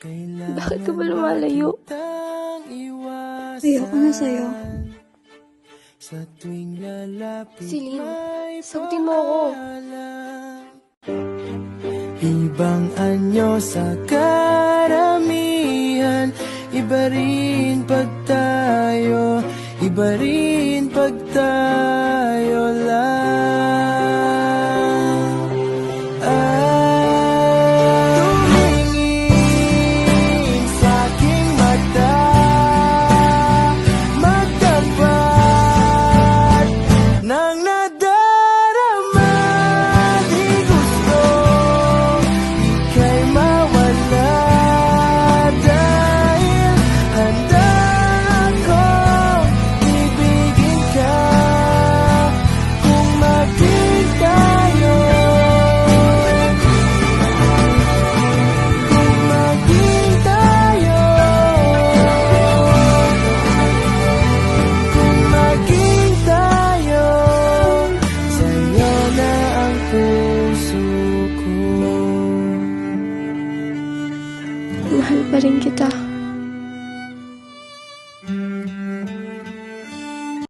Bakit ka ba lumalayo? Ayoko na sa'yo. Celine, sagutin mo ako. Ibang anyo sa karamihan, iba rin pag tayo, iba rin pag tayo lang. Tumingin sa'king mata, magtapat ng nadarama. Di gusto ika'y mawala, dahil handa akong ibigin ka kung maging tayo. Kung maging tayo, kung maging tayo, sa'yo na ang puso ko. Mahal pa rin kita.